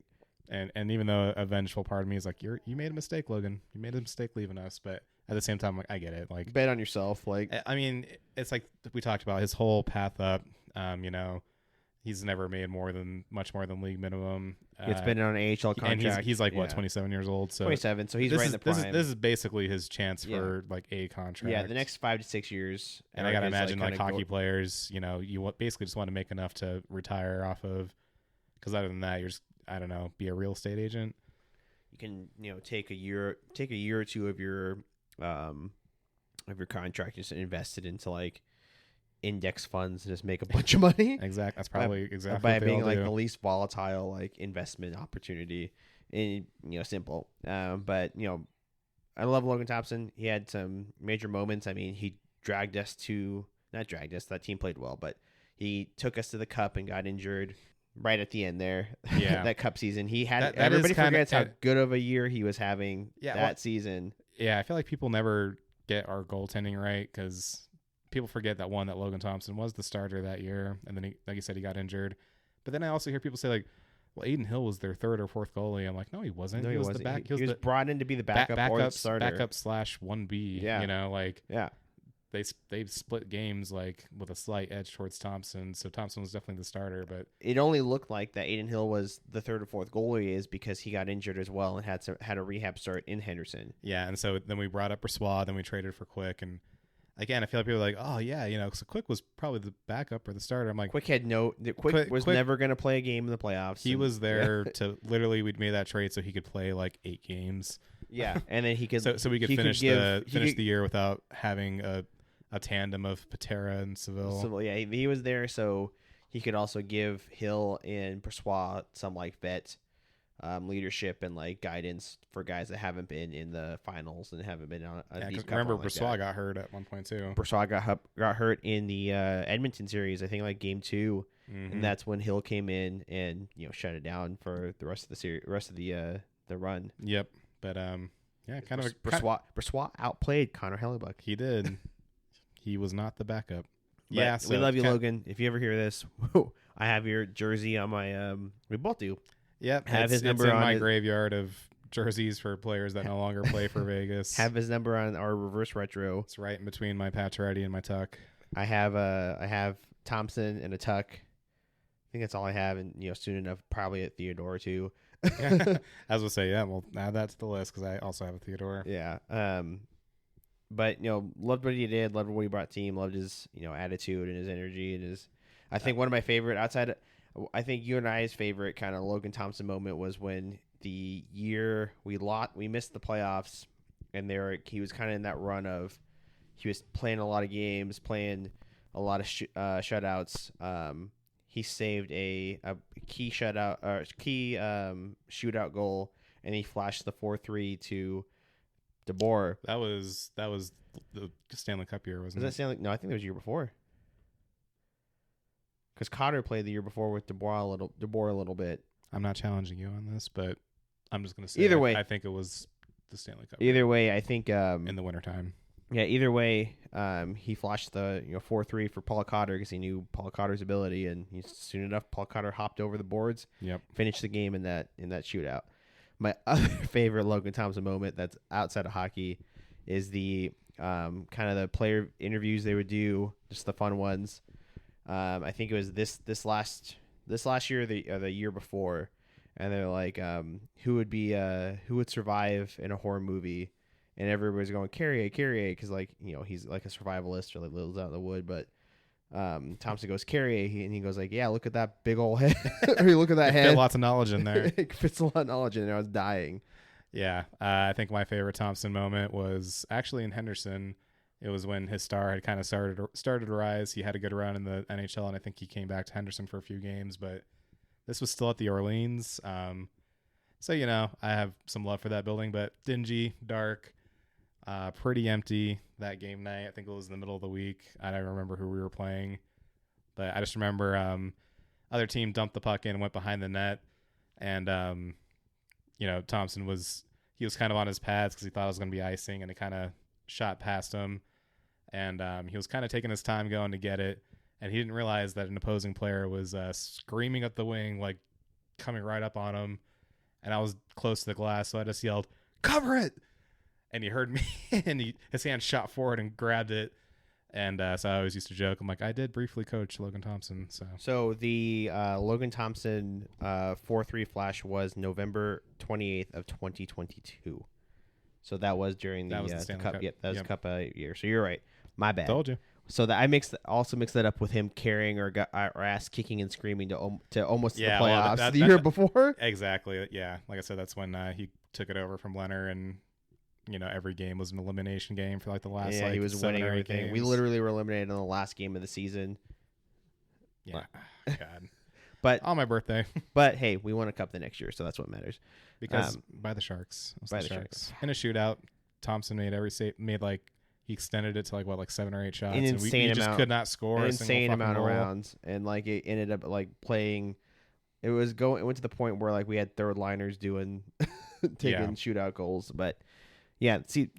And even though a vengeful part of me is like, you made a mistake, Logan. You made a mistake leaving us. But at the same time, like, I get it. Like, bet on yourself. Like, I mean, it's like we talked about his whole path up. He's never made much more than league minimum. It's been on an AHL contract, and he's like what 27 years old. So 27. So he's right in the prime. This is basically his chance for like a contract. Yeah, the next 5 to 6 years. And I gotta imagine like hockey players, you basically just want to make enough to retire off of. Because other than that, you're just, I don't know, be a real estate agent. You can take a year or 2 of your contract, just invest it into like index funds and just make a bunch of money. Exactly. That's probably exactly by what they being all like do. the least volatile like investment opportunity. And simple. But I love Logan Thompson. He had some major moments. I mean, he dragged us to not dragged us. That team played well, but he took us to the cup and got injured right at the end there. Yeah. That cup season. He had that everybody is kinda, forgets how good of a year he was having that season. Yeah, I feel like people never get our goaltending right because people forget that Logan Thompson was the starter that year, and then he, like you said, he got injured. But then I also hear people say like, well, Aiden Hill was their 3rd or 4th goalie. I'm like, no, he wasn't. No, he was wasn't. the back. He was brought in to be the backup or the starter. Backup / 1B. Yeah. They split games like with a slight edge towards Thompson. So Thompson was definitely the starter, but it only looked like that Aiden Hill was the 3rd or 4th goalie is because he got injured as well and had a rehab start in Henderson. Yeah, and so then we brought up Brossoit, then we traded for Quick, and again, I feel like people are like, oh yeah, so Quick was probably the backup or the starter. I'm like, Quick was never going to play a game in the playoffs. He was there to literally, we'd made that trade so he could play like 8 games. Yeah, and then he could so we could finish the year without having a tandem of Patera and Seville. So yeah, he was there so he could also give Hill and Brossoit some like vet leadership and like guidance for guys that haven't been in the finals and haven't been on a deep cup. Remember, Brossoit got hurt at one point too. Brossoit got hurt in the Edmonton series, I think like game 2, and that's when Hill came in and shut it down for the rest of the series, the run. Yep, but yeah, Brossoit outplayed Connor Hellebuck. He did. He was not the backup. But yeah, we love you, Logan. If you ever hear this, I have your jersey on my. We both do. Yep, have his number on on my graveyard of jerseys for players that no longer play for Vegas. Have his number on our reverse retro. It's right in between my Pacioretty and my Tuck. I have Thompson and a Tuck. I think that's all I have, and soon enough, probably a Theodore too. As we'll say, yeah, we'll add that to the list because I also have a Theodore. Yeah. But loved what he did, loved what he brought team, loved his attitude and his energy and his. I think one of my favorite outside. I think you and I's favorite kind of Logan Thompson moment was when the year we missed the playoffs, and he was kind of in that run of he was playing a lot of games, playing a lot of shutouts. He saved a key shutout or key shootout goal, and he flashed the 4-3 to DeBoer. That was the Stanley Cup year, wasn't it? Was that Stanley? No, I think it was the year before. Because Cotter played the year before with DeBoer a little bit. I'm not challenging you on this, but I'm just going to say either way. I think it was the Stanley Cup. Either way, I think In the wintertime. Yeah, either way, he flashed the 4-3 for Paul Cotter because he knew Paul Cotter's ability, and soon enough, Paul Cotter hopped over the boards, Yep. finished the game in that shootout. My other favorite Logan Thompson moment that's outside of hockey is the kind of the player interviews they would do, just the fun ones. I think it was this last year or the year before, and they're like, who would survive in a horror movie? And everybody's going Carrier, because he's like a survivalist or like lives out in the wood. But Thompson goes Carrier, and he goes like, yeah, look at that big old head. I mean, look at that head. Fit lots of knowledge in there. It fits a lot of knowledge in there. I was dying. Yeah, I think my favorite Thompson moment was actually in Henderson. It was when his star had kind of started to rise. He had a good run in the NHL, and I think he came back to Henderson for a few games. But this was still at the Orleans. So, I have some love for that building, but dingy, dark. Pretty empty that game night. I think it was in the middle of the week. I don't remember who we were playing, but I just remember other team dumped the puck in and went behind the net, and Thompson was kind of on his pads because he thought it was going to be icing, and it kind of shot past him, and he was kind of taking his time going to get it, and he didn't realize that an opposing player was screaming up the wing, like coming right up on him, and I was close to the glass, so I just yelled, "Cover it!" And he heard me, and his hand shot forward and grabbed it. And so I always used to joke, I'm like, I did briefly coach Logan Thompson. So the Logan Thompson 4-3 flash was November 28th of 2022. So that was during the Cup. Yep, that was Cup year. So you're right. My bad. Told you. So that I also mixed that up with him carrying or ass kicking and screaming to almost the playoffs the year before. Exactly. Yeah. Like I said, that's when he took it over from Leonard, and every game was an elimination game for like the last. Yeah, he was winning everything. Games. We literally were eliminated on the last game of the season. Yeah, God. But on my birthday. But hey, we won a cup the next year, so that's what matters. Because by the Sharks, by the Sharks in a shootout, Thompson made every save. He extended it to like 7 or 8 shots. An insane and we just could not score an a insane amount goal. of rounds, and like it ended up like playing. It went to the point where like we had third liners taking shootout goals, but. Yeah, see,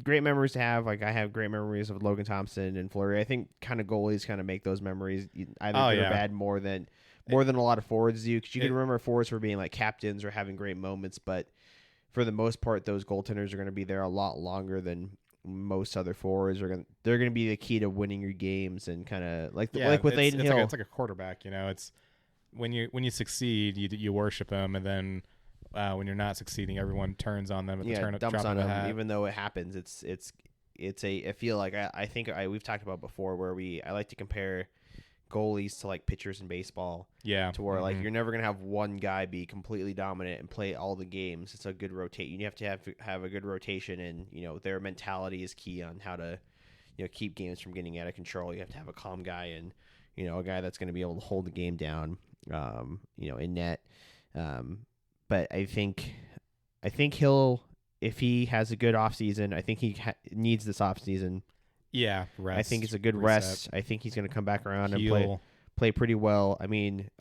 great memories to have. Like I have great memories of Logan Thompson and Fleury. I think kind of goalies kind of make those memories either good or bad more than a lot of forwards do. Because you can remember forwards for being like captains or having great moments, but for the most part, those goaltenders are going to be there a lot longer than most other forwards. They're going to be the key to winning your games and kind of like with Aiden Hill. It's like a quarterback. It's when you succeed, you worship them, and then. When you're not succeeding, everyone turns on them at the dumps on the them. hat. Even though it happens, I feel like I think we've talked about before where I like to compare goalies to like pitchers in baseball. Yeah, to where like you're never gonna have one guy be completely dominant and play all the games. It's a good rotate. You have to have a good rotation, and their mentality is key on how to keep games from getting out of control. You have to have a calm guy and a guy that's going to be able to hold the game down. In net. But I think he'll, if he has a good offseason, I think he needs this offseason. Yeah, rest. I think it's a good rest. I think he's going to come back around and play pretty well. I mean,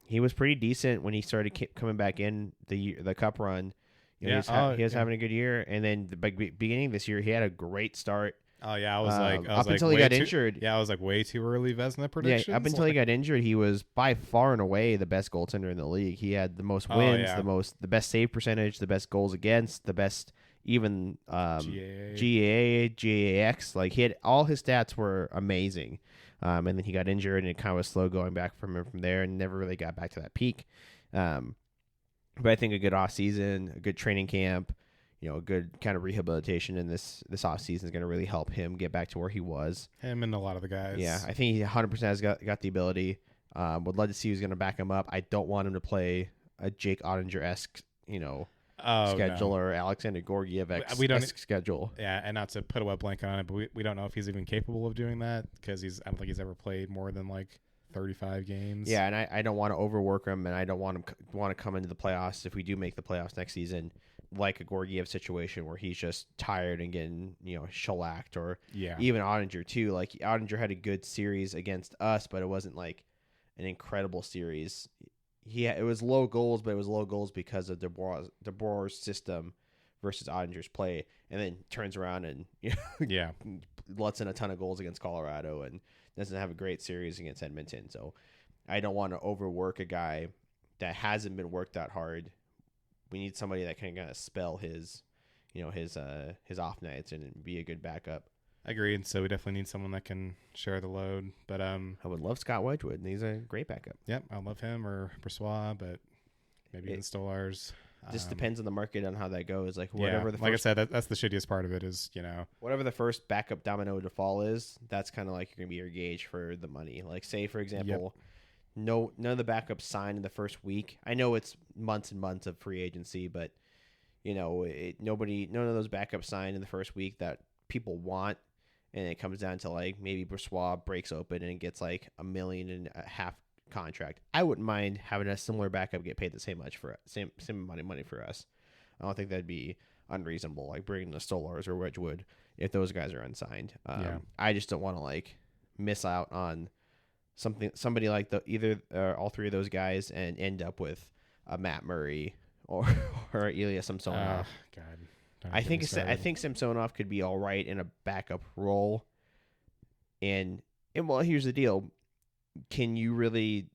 he was pretty decent when he started coming back in the Cup run. He was having a good year, and then the beginning of this year, he had a great start. Oh yeah, I was up until he got injured. Yeah, I was like way too early Vezina predictions. Yeah, up until he got injured, he was by far and away the best goaltender in the league. He had the most wins, the best save percentage, the best goals against, the best even GAX. Like he had all his stats were amazing. And then he got injured, and it kind of was slow going back from him from there, and never really got back to that peak. But I think a good off season, a good training camp. A good kind of rehabilitation in this off season is going to really help him get back to where he was. Him and a lot of the guys. Yeah, I think he 100% has got the ability. Would love to see who's going to back him up. I don't want him to play a Jake Ottinger-esque, schedule or Alexander Georgiev-esque schedule. Yeah, and not to put a wet blanket on it, but we don't know if he's even capable of doing that because I don't think he's ever played more than like 35 games. Yeah, and I don't want to overwork him, and I don't want to come into the playoffs if we do make the playoffs next season. Like a Georgiev situation where he's just tired and getting, shellacked, or even Ottinger too. Like Ottinger had a good series against us, but it wasn't like an incredible series. it was low goals, but it was low goals because of DeBoer's system versus Ottinger's play, and then turns around and Yeah. lets in a ton of goals against Colorado and doesn't have a great series against Edmonton. So I don't want to overwork a guy that hasn't been worked that hard. We need somebody that can kind of spell his off nights and be a good backup. Agreed. So we definitely need someone that can share the load. But I would love Scott Wedgwood, and he's a great backup. Yep, I love him or Brossoit, but maybe even Stolarz. Just depends on the market on how that goes. Like whatever like I said, that's the shittiest part of it is whatever the first backup domino to fall is. That's kind of like you're gonna be your gauge for the money. Like say for example, none of the backups signed in the first week. I know it's months and months of free agency, but none of those backups signed in the first week that people want. And it comes down to like maybe Brossoit breaks open and gets like $1.5 million contract. I wouldn't mind having a similar backup get paid the same amount of money for us. I don't think that'd be unreasonable. Like bringing the Stolarz or Wedgwood if those guys are unsigned. I just don't want to like miss out on somebody like either all three of those guys and end up with a Matt Murray or Ilya Samsonov. God. I think Samsonov could be all right in a backup role. And well, here's the deal. Can you really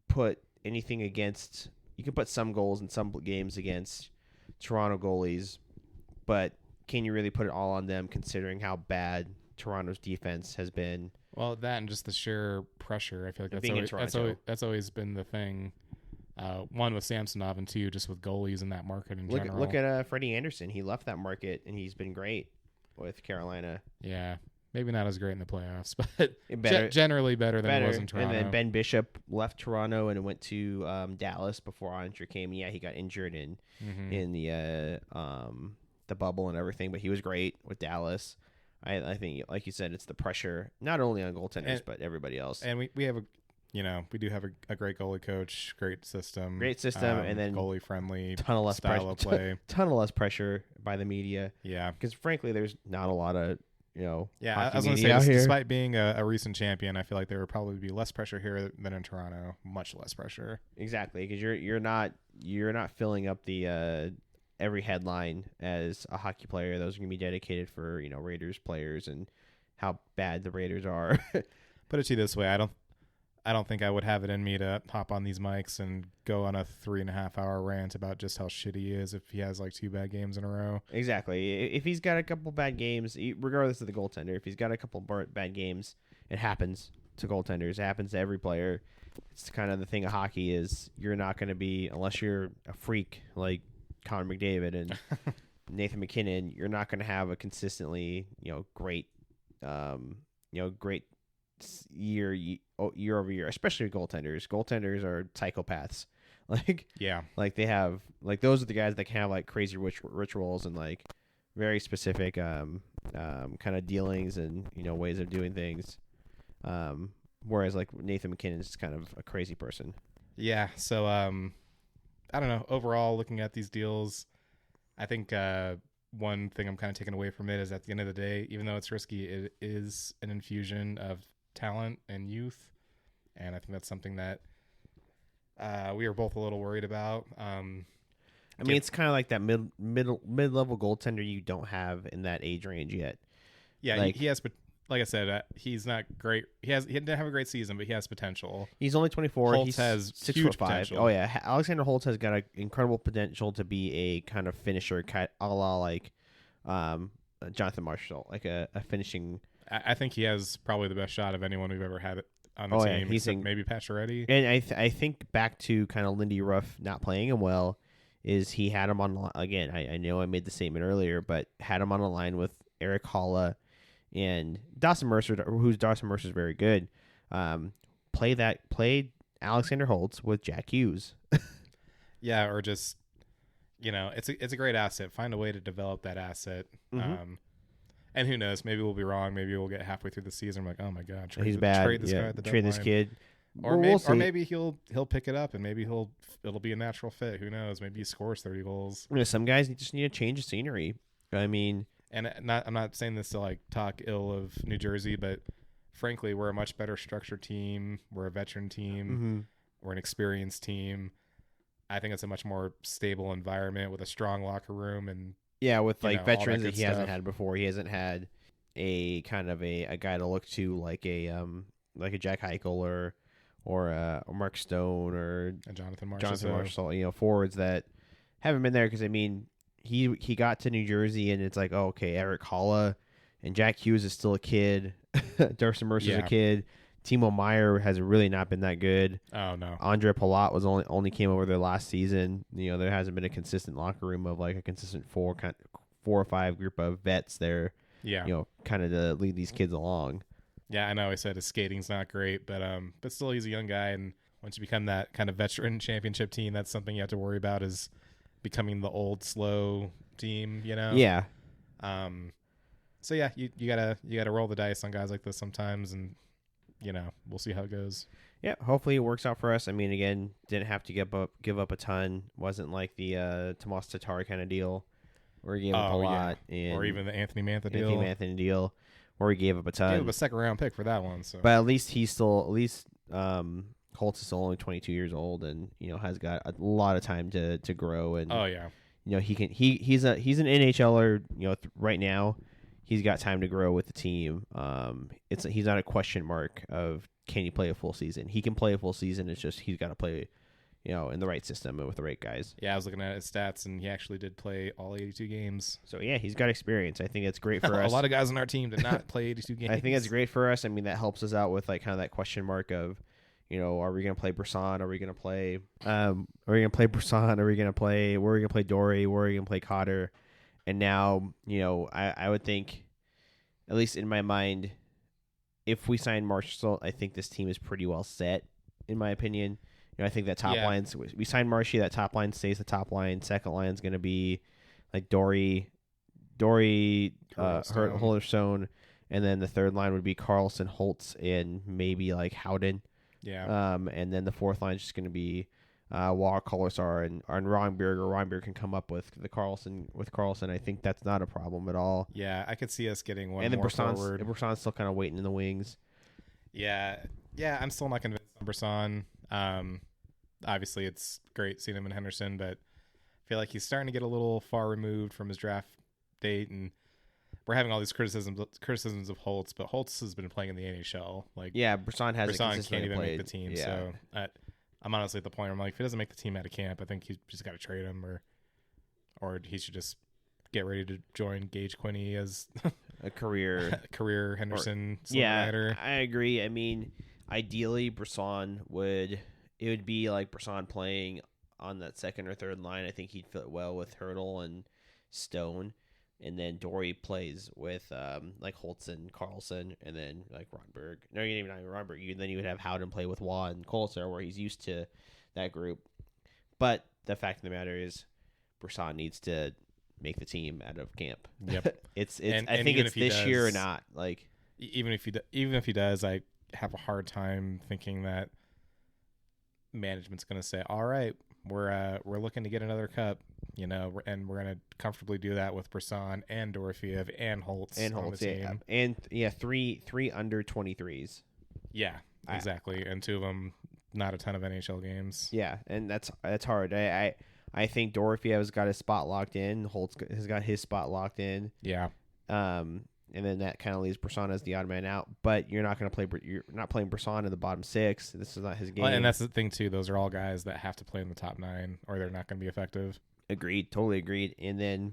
put anything against... You can put some goals in some games against Toronto goalies, but can you really put it all on them considering how bad Toronto's defense has been? Well, that and just the sheer pressure. I feel like that's always been the thing. One with Samsonov and two just with goalies in that market in general. Look at Freddie Anderson. He left that market and he's been great with Carolina. Yeah, maybe not as great in the playoffs, but generally better than he was in Toronto. And then Ben Bishop left Toronto and went to Dallas before Ottinger came. Yeah, he got injured in the bubble and everything, but he was great with Dallas. I think, like you said, it's the pressure not only on goaltenders but everybody else. And we have we do have a great goalie coach, great system, and then goalie friendly ton of less style of play, ton of less pressure by the media. Yeah, because frankly, there's not a lot of I was going to say, despite being a recent champion, I feel like there would probably be less pressure here than in Toronto, much less pressure. Exactly, because you're not filling up the every headline as a hockey player. Those are going to be dedicated for Raiders players and how bad the Raiders are. Put it to you this way, I don't think I would have it in me to hop on these mics and go on a 3.5-hour rant about just how shitty he is if he has like 2 bad games in a row. Exactly. If he's got a couple bad games, regardless of the goaltender, if he's got a couple bad games, it happens to goaltenders. It happens to every player. It's kind of the thing of hockey is you're not going to be, unless you're a freak like Connor McDavid and Nathan McKinnon, you're not going to have a consistently, great, great year over year, especially goaltenders. Goaltenders are psychopaths. Like they have those are the guys that can have like crazy rituals and like very specific kind of dealings and ways of doing things. Whereas like Nathan McKinnon is kind of a crazy person. Yeah. So I don't know. Overall, looking at these deals, I think one thing I'm kind of taking away from it is at the end of the day, even though it's risky, it is an infusion of talent and youth, and I think that's something that we are both a little worried about. I mean, it's kind of like that mid-level goaltender you don't have in that age range yet. Yeah, he has, but like I said, he's not great. He didn't have a great season, but he has potential. He's only 24. Holtz has 6'5". Potential. Oh yeah, Alexander Holtz has got an incredible potential to be a kind of finisher, a la like Jonathan Marchessault, like a finishing. I think he has probably the best shot of anyone we've ever had on the team. He's maybe Pacioretty. And I think back to kind of Lindy Ruff not playing him well is he had him on again. I know I made the statement earlier, but had him on a line with Eric Holla and Dawson Mercer, Dawson Mercer is very good. Play Alexander Holtz with Jack Hughes. Yeah, or just it's a great asset. Find a way to develop that asset. Mm-hmm. And who knows? Maybe we'll be wrong. Maybe we'll get halfway through the season. I'm like, oh my god, he's bad. Trade this guy at the trade deadline. This kid. Or maybe he'll pick it up and maybe it'll be a natural fit. Who knows? Maybe he scores 30 goals. Some guys just need a change of scenery. I mean, and I'm not saying this to like talk ill of New Jersey, but frankly, we're a much better structured team. We're a veteran team. we're an experienced team. I think it's a much more stable environment with a strong locker room and Yeah, with you like know, all that veterans that good he hasn't stuff. had before. He hasn't had a kind of a guy to look to like a Jack Eichel or Mark Stone or And Jonathan Marchessault. Jonathan Marshall, forwards that haven't been there because I mean he got to New Jersey and it's like, oh, okay, Eric Holla and Jack Hughes is still a kid. Darcy Mercer's a Yeah. kid. Timo Meyer has really not been that good. Oh no. Andre Palat was only came over there last season. There hasn't been a consistent locker room of like a consistent four or five group of vets there. Yeah. Kind of to lead these kids along. Yeah, I know I said his skating's not great, but still he's a young guy, and once you become that kind of veteran championship team, that's something you have to worry about is becoming the old slow team, Yeah. So yeah, you gotta roll the dice on guys like this sometimes, and we'll see how it goes. Yeah, hopefully it works out for us. I mean, again, didn't have to give up a ton. Wasn't like the Tomas Tatar kind of deal where he gave up a lot, or even the Anthony Mantha deal. Anthony deal, where he gave up a ton. Gave up a second round pick for that one. So, but at least Holtz is still only 22 years old, and has got a lot of time to grow. And he's an NHLer. Right now, he's got time to grow with the team. He's not a question mark of can he play a full season. He can play a full season. It's just he's got to play, in the right system and with the right guys. Yeah, I was looking at his stats, and he actually did play all 82 games. So yeah, he's got experience. I think it's great for us. A lot of guys on our team did not play 82 games. I think it's great for us. I mean, that helps us out with like kind of that question mark of, are we going to play Brisson? Are we going to play? Are we going to play Brisson? Are we going to play? Where are we going to play Dory? Where are we going to play Cotter? And now, I would think, at least in my mind, if we sign Marshall, I think this team is pretty well set, in my opinion. I think that top lines, we sign Marshy, that top line stays the top line. Second line is going to be like Dory, Hollerstone, and then the third line would be Carlson, Holtz, and maybe like Howden. Yeah. And then the fourth line is just going to be Wall, Kolosar, and Reinberg, or Reinberg can come up with Carlson. I think that's not a problem at all. Yeah, I could see us getting one and then more forward. Brisson's still kind of waiting in the wings. Yeah, I'm still not convinced on Brisson. Obviously, it's great seeing him in Henderson, but I feel like he's starting to get a little far removed from his draft date, and we're having all these criticisms of Holtz, but Holtz has been playing in the NHL. Like, yeah, Brisson can't even play. make the team. Yeah. So I'm honestly at the point where I'm like, if he doesn't make the team out of camp, I think he's just got to trade him, or he should just get ready to join Gage Quinney as a career Henderson. Yeah, I agree. I mean, ideally, Brisson would be like Brisson playing on that second or third line. I think he'd fit well with Hurdle and Stone, and then Dory plays with like Holtz and Carlson, and then like Reinberg. No, you didn't even have Reinberg. Then you would have Howden play with Waugh and Kolosar, where he's used to that group. But the fact of the matter is, Brisson needs to make the team out of camp. Yep. I think it's this year or not. Like even if he does, I have a hard time thinking that management's going to say, all right, we're looking to get another cup, and we're going to comfortably do that with Brisson and Dorofiev and Holtz on the team. And three under 23s. Yeah, exactly. And two of them, not a ton of NHL games. Yeah, and that's hard. I think Dorofiev's got his spot locked in. Holtz has got his spot locked in. Yeah. And then that kind of leaves Brisson as the odd man out. But you're not going to play. You're not playing Brisson in the bottom six. This is not his game. Well, and that's the thing too. Those are all guys that have to play in the top 9, or they're not going to be effective. Agreed. Totally agreed. And then,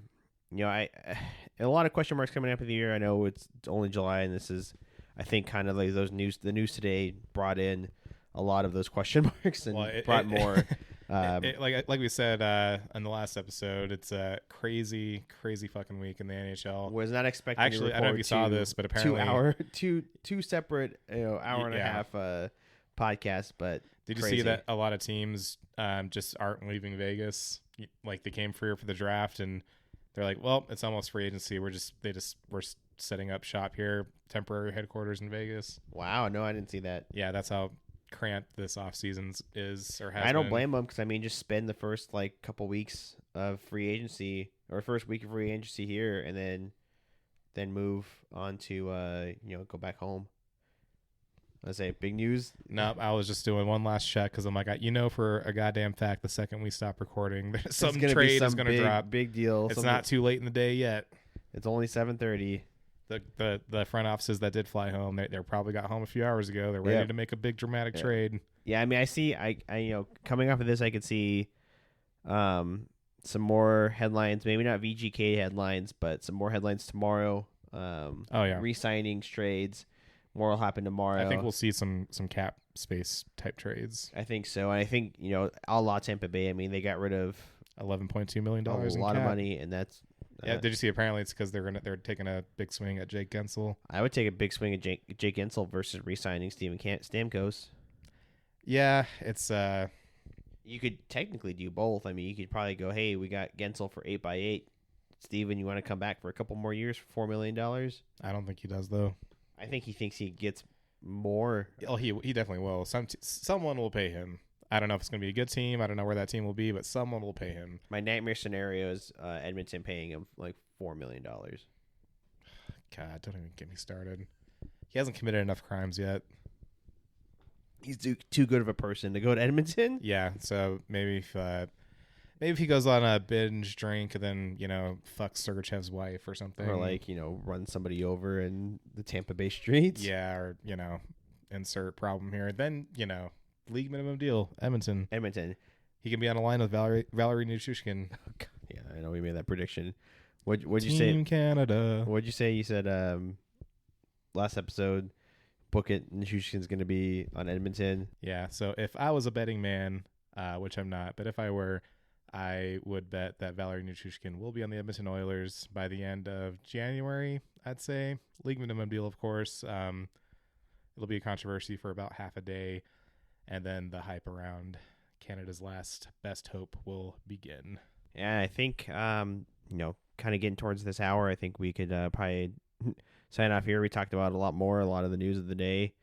a lot of question marks coming up of the year. I know it's only July, and this is, I think, kind of like the news today brought in a lot of those question marks and brought more. Like we said in the last episode, it's a crazy fucking week in the NHL. Was not expecting. Actually, I don't know if you saw this, but apparently two separate hour and a half podcasts. But did you see that a lot of teams just aren't leaving Vegas? Like they came here for the draft, and they're like, well, it's almost free agency. We're setting up shop here, temporary headquarters in Vegas. Wow, no, I didn't see that. Yeah, that's how cramped this off season is or has I don't been. blame them, because I mean, just spend the first couple weeks of free agency, or first week of free agency here, and then move on to go back home. I say big news. Nope, I was just doing one last check because I'm like, for a goddamn fact, the second we stop recording, some trade is going to drop. Big deal. It's not too late in the day yet. It's only 7:30. The front offices that did fly home, they probably got home a few hours ago. They're ready to make a big dramatic trade. Yeah, I mean, I coming off of this, I could see, some more headlines. Maybe not VGK headlines, but some more headlines tomorrow. Re-signings, trades. More will happen tomorrow. I think we'll see some cap space type trades. I think so. And I think, a la Tampa Bay, I mean, they got rid of $11.2 million. A lot of money, and that's... did you see? Apparently, it's because they're taking a big swing at Jake Gensel. I would take a big swing at Jake Gensel versus re-signing Steven Stamkos. Yeah, it's... You could technically do both. I mean, you could probably go, hey, we got Gensel for 8x8. Steven, you want to come back for a couple more years for $4 million? I don't think he does, though. I think he thinks he gets more. Oh, he definitely will. Someone will pay him. I don't know if it's going to be a good team. I don't know where that team will be, but someone will pay him. My nightmare scenario is Edmonton paying him like $4 million. God, don't even get me started. He hasn't committed enough crimes yet. He's too good of a person to go to Edmonton? Yeah, so maybe if he goes on a binge drink and then, fucks Sergachev's wife or something. Or run somebody over in the Tampa Bay streets. Yeah, or, insert problem here. Then, league minimum deal, Edmonton. He can be on a line with Valerie Nichushkin. Oh, God. Yeah, I know we made that prediction. What'd you say? Team Canada. What'd you say? You said last episode, book it, Nichushkin's going to be on Edmonton. Yeah, so if I was a betting man, which I'm not, but if I were, I would bet that Valerie Nichushkin will be on the Edmonton Oilers by the end of January, I'd say. League minimum deal, of course. It'll be a controversy for about half a day, and then the hype around Canada's last best hope will begin. Yeah, I think, kind of getting towards this hour, I think we could probably sign off here. We talked about a lot of the news of the day,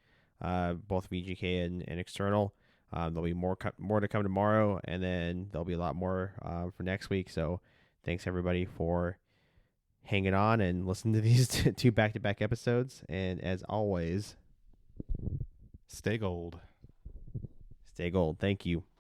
both VGK and external. There'll be more to come tomorrow, and then there'll be a lot more for next week. So thanks, everybody, for hanging on and listening to these two back-to-back episodes. And as always, stay gold. Stay gold. Thank you.